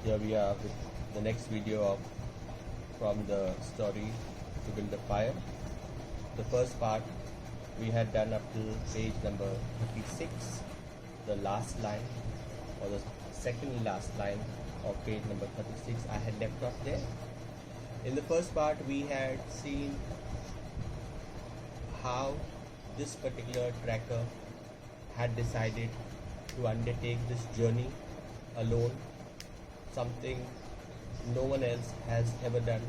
Here we are with the next video of from the story to build a fire. The first part we had done up to page number 36, the last line or the second last line of page number 36 I had left off there. In the first part we had seen how this particular tracker had decided to undertake this journey alone, something no one else has ever done.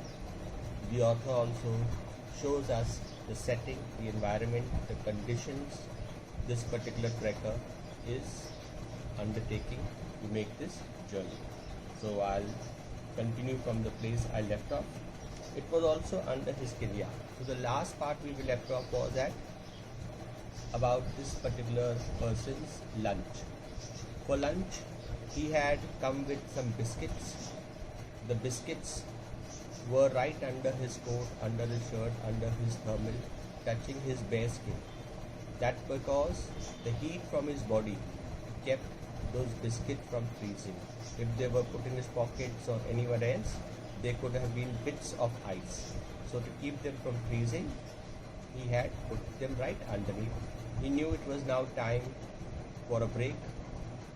The author also shows us the setting, the environment, the conditions this particular trekker is undertaking to make this journey. So I'll continue from the place I left off. It was also under his career. So the last part we left off was at about this particular person's lunch. For lunch he had come with some biscuits. The biscuits were right under his coat, under his shirt, under his thermal, touching his bare skin. That's because the heat from his body kept those biscuits from freezing. If they were put in his pockets or anywhere else, they could have been bits of ice. So to keep them from freezing, he had put them right underneath. He knew it was now time for a break,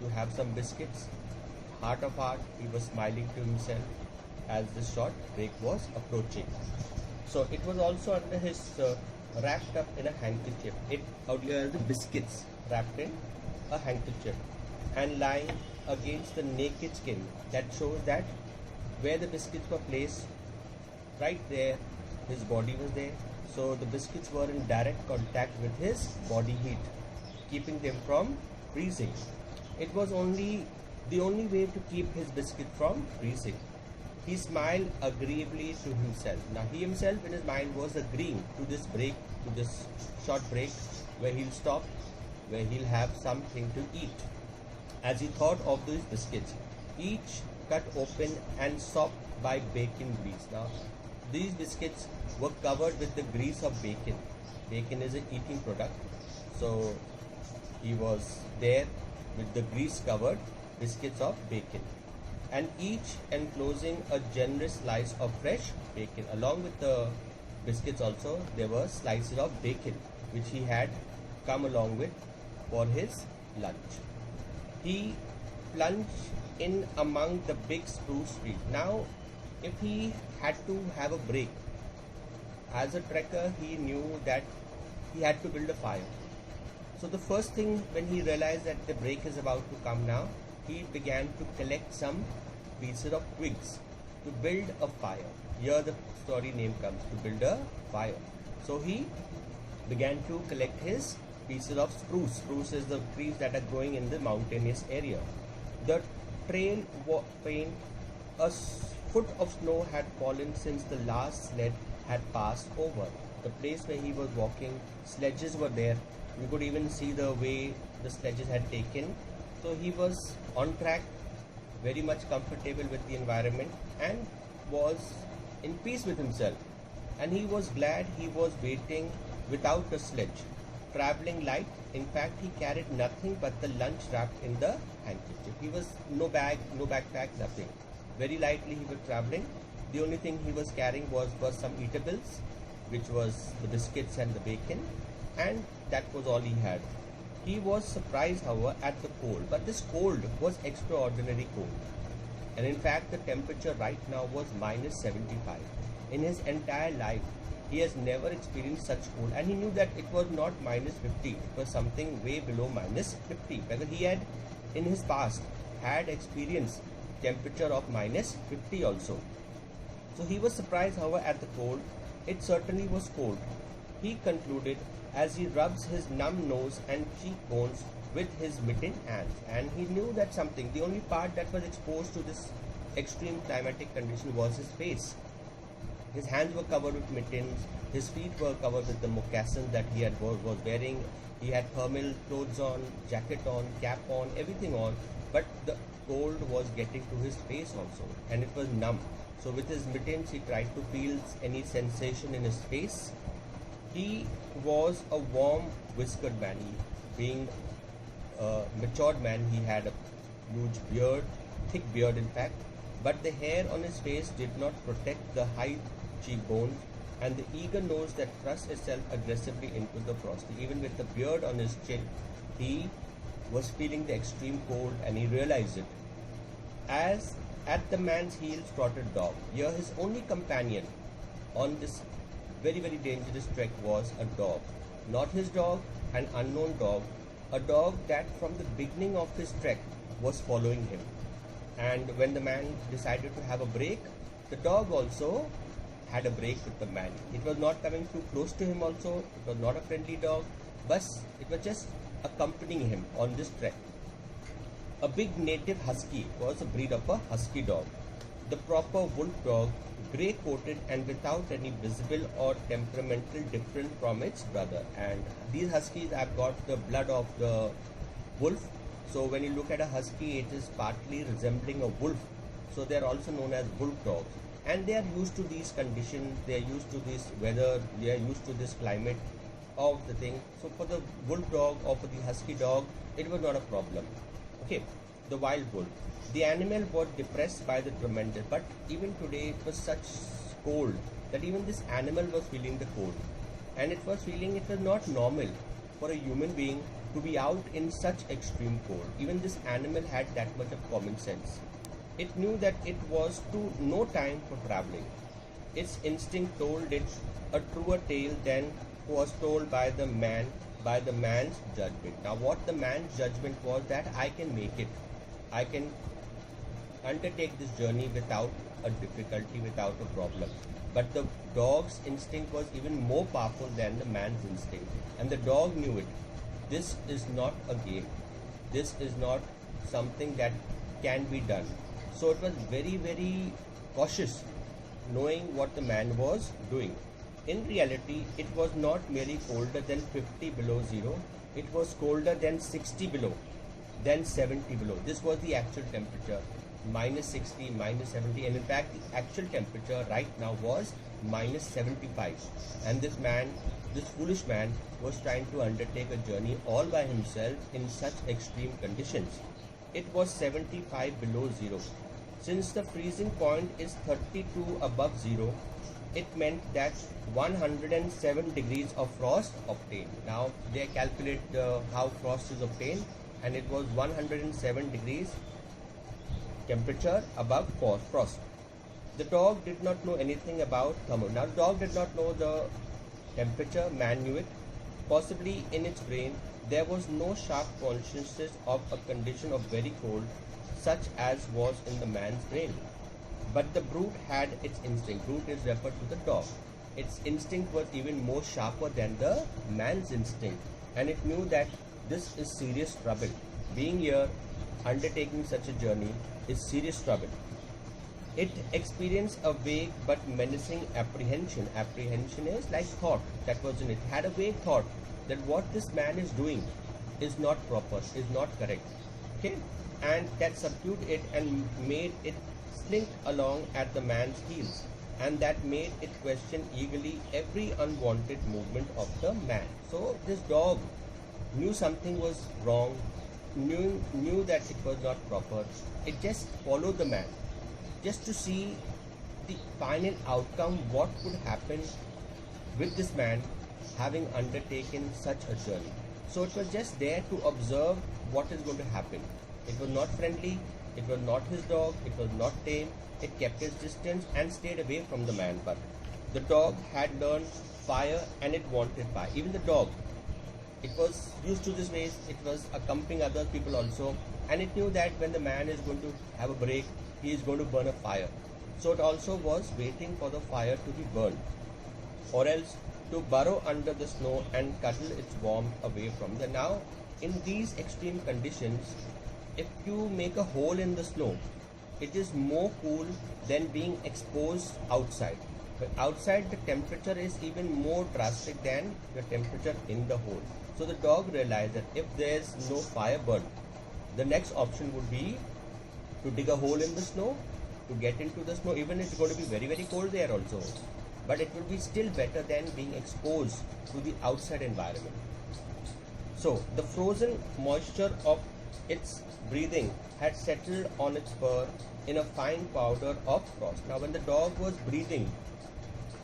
to have some biscuits. Heart of heart, he was smiling to himself as the short break was approaching. So it was also under his wrapped up in a handkerchief. It earlier the biscuits wrapped in a handkerchief and lying against the naked skin. That shows that where the biscuits were placed, right there his body was there. So the biscuits were in direct contact with his body heat, keeping them from freezing. It was the only way to keep his biscuit from freezing. He smiled agreeably to himself. Now he himself in his mind was agreeing to this break, to this short break where he'll stop, where he'll have something to eat. As he thought of these biscuits, each cut open and sopped by bacon grease. Now these biscuits were covered with the grease of bacon. Bacon is an eating product. So he was there with the grease covered biscuits of bacon, and each enclosing a generous slice of fresh bacon. Along with the biscuits also there were slices of bacon which he had come along with for his lunch. He plunged in among the big spruce trees. Now if he had to have a break, as a trekker he knew that he had to build a fire. So the first thing when he realized that the break is about to come now, he began to collect some pieces of twigs to build a fire. Here the story name comes, to build a fire. So he began to collect his pieces of spruce. Spruce is the trees that are growing in the mountainous area. The trail pain, a foot of snow had fallen since the last sled had passed over. The place where he was walking, sledges were there. You could even see the way the sledges had taken. So he was on track, very much comfortable with the environment and was in peace with himself. And he was glad he was waiting without a sledge, traveling light. In fact, he carried nothing but the lunch wrapped in the handkerchief. He was no bag, no backpack, nothing. Very lightly he was traveling. The only thing he was carrying was some eatables, which was the biscuits and the bacon, and that was all he had. He was surprised, however, at the cold, but this cold was extraordinary cold. And in fact, the temperature right now was minus 75. In his entire life, he has never experienced such cold, and he knew that it was not minus 50. It was something way below minus 50, because he had, in his past, had experienced temperature of minus 50 also. So he was surprised, however, at the cold. It certainly was cold, he concluded, as he rubs his numb nose and cheekbones with his mittened hands. And he knew that something, the only part that was exposed to this extreme climatic condition was his face. His hands were covered with mittens, his feet were covered with the moccasins that he was wearing. He had thermal clothes on, jacket on, cap on, everything on, but the cold was getting to his face also, and it was numb. So with his mittens he tried to feel any sensation in his face. He was a warm whiskered man. Being a matured man, he had a huge beard, thick beard in fact, but the hair on his face did not protect the high cheekbones and the eager nose that thrust itself aggressively into the frosty. Even with the beard on his chin, he was feeling the extreme cold, and he realized it. As at the man's heels trotted Dog. Here his only companion on this very, very dangerous trek was a dog. Not his dog, an unknown dog, a dog that from the beginning of his trek was following him. And when the man decided to have a break, the dog also had a break with the man. It was not coming too close to him also, it was not a friendly dog, but it was just accompanying him on this trek. A big native husky was a breed of a husky dog. The proper wolf dog, grey coated and without any visible or temperamental difference from its brother. And these huskies have got the blood of the wolf. So when you look at a husky, it is partly resembling a wolf. So they are also known as wolf dogs. And they are used to these conditions, they are used to this weather, they are used to this climate of the thing. So for the wolf dog or for the husky dog, it was not a problem. Okay, the wild bull. The animal was depressed by the tremendous, but even today it was such cold that even this animal was feeling the cold. And it was feeling it was not normal for a human being to be out in such extreme cold. Even this animal had that much of common sense. It knew that it was no time for traveling. Its instinct told it a truer tale than was told by the man's judgment. Now what the man's judgment was that I can make it. I can undertake this journey without a difficulty, without a problem. But the dog's instinct was even more powerful than the man's instinct. And the dog knew it. This is not a game. This is not something that can be done. So it was very, very cautious, knowing what the man was doing. In reality, it was not merely colder than 50 below zero. It was colder than 60 below, then 70 below. This was the actual temperature, minus 60, minus 70. And in fact, the actual temperature right now was minus 75. And this foolish man was trying to undertake a journey all by himself in such extreme conditions. It was 75 below zero. Since the freezing point is 32 above zero, it meant that 107 degrees of frost obtained. Now they calculate how frost is obtained, and it was 107 degrees temperature above frost. The dog did not know anything about thermometer. Now the dog did not know the temperature, man knew it. Possibly in its brain there was no sharp consciousness of a condition of very cold such as was in the man's brain. But the brute had its instinct. Brute is referred to the dog. Its instinct was even more sharper than the man's instinct, and it knew that this is serious trouble. Being here, undertaking such a journey is serious trouble. It experienced a vague but menacing apprehension. Apprehension is like thought that was in it. Had a vague thought that what this man is doing is not proper, is not correct. Okay? And that subdued it and made it slink along at the man's heels, and that made it question eagerly every unwanted movement of the man. So this dog knew something was wrong, knew that it was not proper. It just followed the man just to see the final outcome, what could happen with this man having undertaken such a journey. So it was just there to observe what is going to happen. It was not friendly, it was not his dog, it was not tame, it kept its distance and stayed away from the man. But the dog had learned fire and it wanted fire. Even the dog, it was used to this ways, it was accompanying other people also, and it knew that when the man is going to have a break, he is going to burn a fire. So it also was waiting for the fire to be burned, or else to burrow under the snow and cuddle its warmth away from the. Now, in these extreme conditions, if you make a hole in the snow, it is more cool than being exposed outside. But outside the temperature is even more drastic than the temperature in the hole. So the dog realized that if there is no fire burn, the next option would be to dig a hole in the snow, to get into the snow. Even it's going to be very, very cold there also, but it will be still better than being exposed to the outside environment. So the frozen moisture of its breathing had settled on its fur in a fine powder of frost. Now, when the dog was breathing,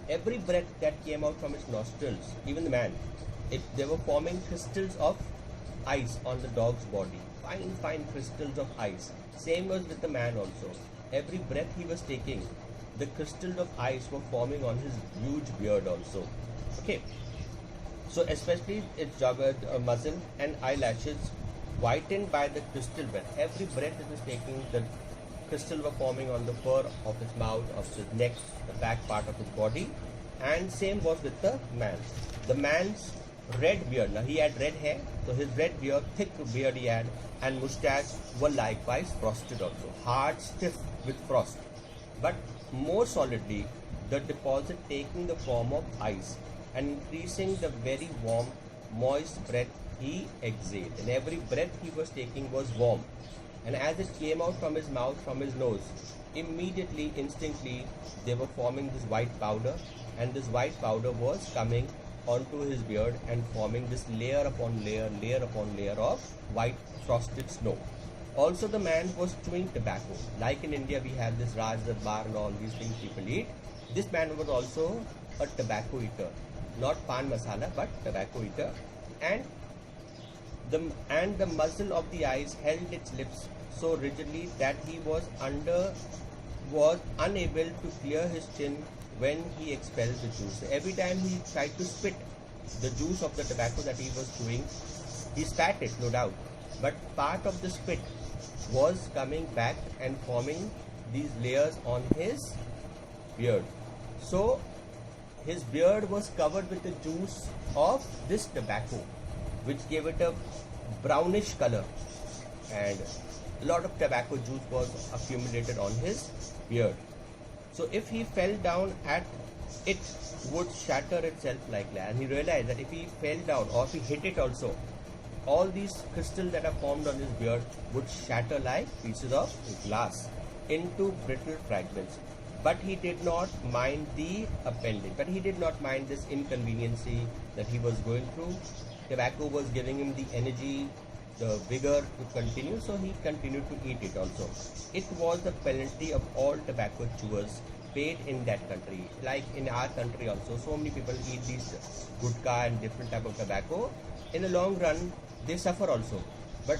every breath that came out from its nostrils, even the man, they were forming crystals of ice on the dog's body. Fine, fine crystals of ice. Same was with the man also. Every breath he was taking, the crystals of ice were forming on his huge beard also. Okay. So especially its muzzle and eyelashes whitened by the crystal breath. Every breath it was taking, the crystal were forming on the fur of his mouth, of his neck, the back part of his body. And same was with the man. The man's red beard, now he had red hair, so his red beard, thick beard he had, and mustache were likewise frosted also, hard, stiff with frost. But more solidly, the deposit taking the form of ice and increasing the very warm, moist breath he exhaled. And every breath he was taking was warm. And as it came out from his mouth, from his nose, immediately, instantly, they were forming this white powder, and this white powder was coming onto his beard and forming this layer upon layer, layer upon layer of white frosted snow. Also, the man was chewing tobacco. Like in India, we have this Raj Darbar and all these things people eat. This man was also a tobacco eater, not pan masala, but tobacco eater. And the muzzle of the eyes held its lips so rigidly that he was unable to clear his chin when he expelled the juice. Every time he tried to spit the juice of the tobacco that he was chewing, he spat it, no doubt, but part of the spit was coming back and forming these layers on his beard. So his beard was covered with the juice of this tobacco, which gave it a brownish color, and a lot of tobacco juice was accumulated on his beard. So if he fell down at it, would shatter itself like that. And he realized that if he fell down or if he hit it also, all these crystals that are formed on his beard would shatter like pieces of glass into brittle fragments. But he did not mind the appendage. But he did not mind this inconveniency that he was going through. Tobacco was giving him the energy, the vigor to continue, so he continued to eat it also. It was the penalty of all tobacco chewers paid in that country. Like in our country also, so many people eat these gutka and different type of tobacco. In the long run, they suffer also. But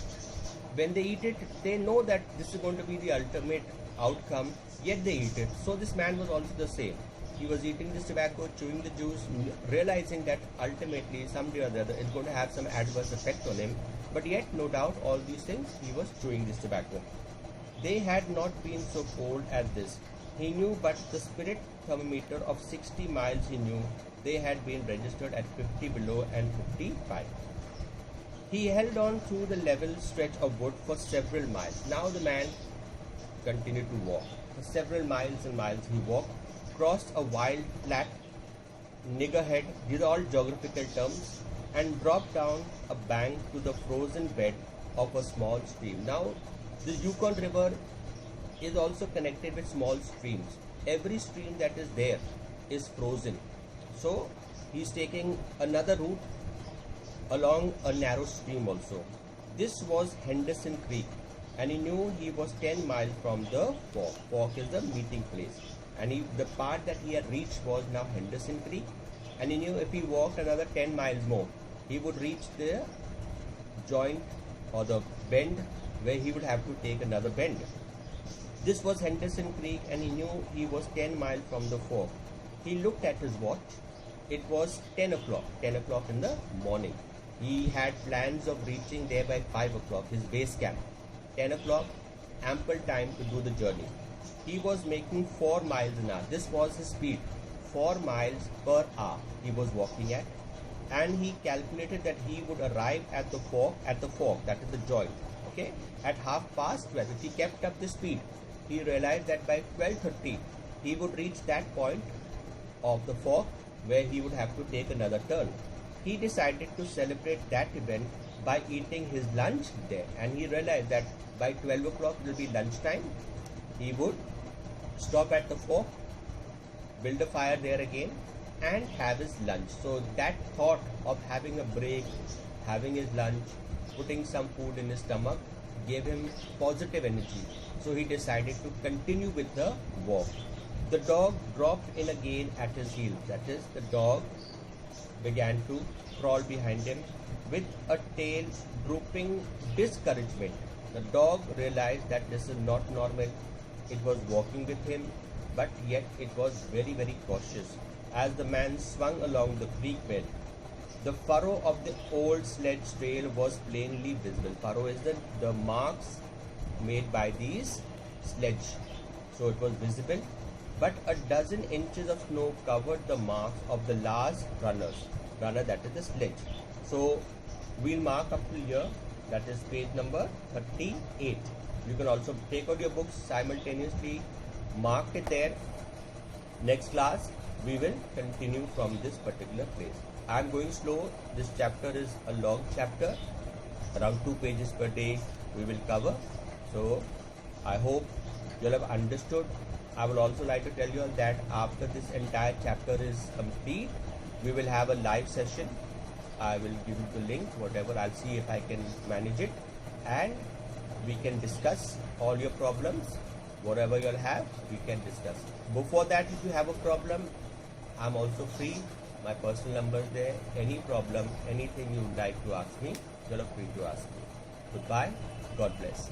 when they eat it, they know that this is going to be the ultimate outcome, yet they eat it. So this man was also the same. He was eating this tobacco, chewing the juice, realizing that ultimately someday or the other it's going to have some adverse effect on him. But yet, no doubt, all these things, he was chewing this tobacco. They had not been so cold as this. He knew, but the spirit thermometer of 60 miles he knew, they had been registered at 50 below and 55. He held on through the level stretch of wood for several miles. Now the man continued to walk. For several miles and miles he walked, crossed a wild, flat niggerhead, these are all geographical terms, and dropped down a bank to the frozen bed of a small stream. Now, the Yukon River is also connected with small streams. Every stream that is there is frozen. So, he's taking another route along a narrow stream also. This was Henderson Creek, and he knew he was 10 miles from the Fork. Fork is the meeting place. And the part that he had reached was now Henderson Creek, and he knew if he walked another 10 miles more, he would reach the joint or the bend where he would have to take another bend. This was Henderson Creek, and he knew he was 10 miles from the Fork. He looked at his watch. It was 10 o'clock in the morning. He had plans of reaching there by 5 o'clock, his base camp. 10 o'clock, ample time to do the journey. He was making 4 miles an hour. This was his speed. 4 miles per hour he was walking at. And he calculated that he would arrive at the fork, that is the joint, okay, at 12:30. If he kept up the speed, he realized that by 12:30 he would reach that point of the fork where he would have to take another turn. He decided to celebrate that event by eating his lunch there, and he realized that by 12 o'clock it will be lunchtime. He would stop at the fork, build a fire there again, and have his lunch. So that thought of having a break, having his lunch, putting some food in his stomach gave him positive energy. So he decided to continue with the walk. The dog dropped in again at his heel. That is, the dog began to crawl behind him with a tail drooping discouragement. The dog realized that this is not normal. It was walking with him, but yet it was very, very cautious. As the man swung along the creek bed, the furrow of the old sledge trail was plainly visible. Furrow is the marks made by these sledge. So it was visible, but a dozen inches of snow covered the marks of the last runner, that is the sledge. So we'll mark up to here, that is page number 38. You can also take out your books simultaneously, mark it there. Next class we will continue from this particular place. I am going slow. This chapter is a long chapter, around 2 pages per day we will cover. So I hope you'll have understood. I will also like to tell you all that after this entire chapter is complete, we will have a live session. I will give you the link, whatever. I'll see if I can manage it, and we can discuss all your problems. Whatever you'll have, we can discuss. Before that, if you have a problem, I'm also free. My personal number is there. Any problem, anything you would like to ask me, you're free to ask me. Goodbye. God bless.